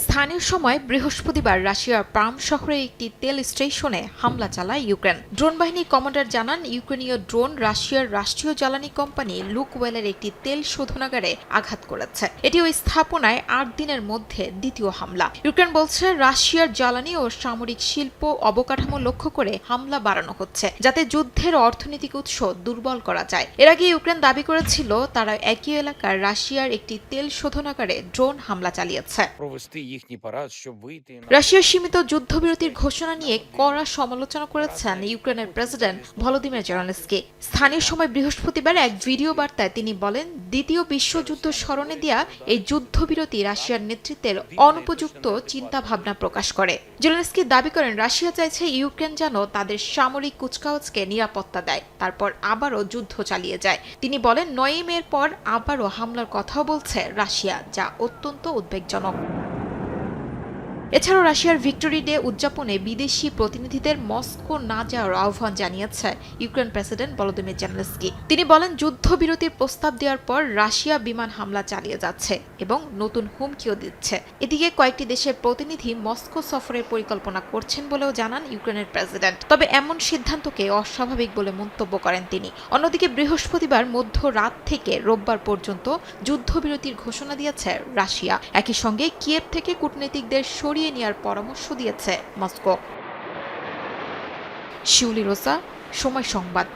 স্থানীয় সময় বৃহস্পতিবার রাশিয়ার পার্ম শহরে একটি তেল স্টেশনে হামলা চালায় ইউক্রেন। ড্রোন বাহিনীর কমান্ডার জানান, ইউক্রেনীয় ড্রোন রাশিয়ার রাষ্ট্রীয় জ্বালানি কোম্পানি লুকওয়েলের একটি তেল শোধনাগারে আঘাত করেছে। এটি ওই স্থাপনায় ৮ দিনের মধ্যে দ্বিতীয় হামলা। ইউক্রেন বলছে, রাশিয়ার জ্বালানি ও সামরিক শিল্প অবকাঠামো লক্ষ্য করে হামলা বাড়ানো হচ্ছে, যাতে যুদ্ধের অর্থনৈতিক উৎস দুর্বল করা যায়। এর আগে ইউক্রেন দাবি করেছিল, তারা একই এলাকার রাশিয়ার একটি তেল শোধনাগারে ড্রোন হামলা চালিয়েছে। রাশিয়ার সীমিত যুদ্ধবিরতির ঘোষণা নিয়ে কড়া সমালোচনা করেছেন ইউক্রেনের প্রেসিডেন্ট ভলোদিমির জেলেনস্কি। স্থানীয় সময় বৃহস্পতিবার এক ভিডিও বার্তায় তিনি বলেন, দ্বিতীয় বিশ্বযুদ্ধ স্মরণে দেয়া এই যুদ্ধবিরতি রাশিয়ার নেতৃত্বের অনুপযুক্ত চিন্তাভাবনা প্রকাশ করে। জেলেনস্কি দাবি করেন, রাশিয়া চাইছে ইউক্রেন যেন তাদের সামরিক কুচকাওয়াজকে নিরাপত্তা দেয়, তারপর আবারও যুদ্ধ চালিয়ে যায়। তিনি বলেন, ৯ মের পর আবারও হামলার কথাও বলছে রাশিয়া, যা অত্যন্ত উদ্বেগজনক। এছাড়াও রাশিয়ার ভিক্টোরি ডে উদযাপনে বিদেশি প্রতিনিধিদের মস্কো না যাওয়ার আহ্বান জানিয়েছে ইউক্রেন প্রেসিডেন্ট ভলোদিমির জেলেনস্কি। তিনি বলেন, যুদ্ধবিরতির প্রস্তাব দেওয়ার পর রাশিয়া বিমান হামলা চালিয়ে যাচ্ছে এবং নতুন হুমকিও দিচ্ছে। এদিকে কয়েকটি দেশের প্রতিনিধি মস্কো সফরের পরিকল্পনা করছেন বলেও জানান ইউক্রেনের প্রেসিডেন্ট। তবে এমন সিদ্ধান্তকে অস্বাভাবিক বলে মন্তব্য করেন তিনি। অন্যদিকে বৃহস্পতিবার মধ্যরাত থেকে রোববার পর্যন্ত যুদ্ধবিরতির ঘোষণা দিয়েছে রাশিয়া। একই সঙ্গে কিয়েভ থেকে কূটনীতিকদের সরিয়ে নেওয়ার পরামর্শ দিয়েছে মস্কো। শিউলি রোসা, সময় সংবাদ।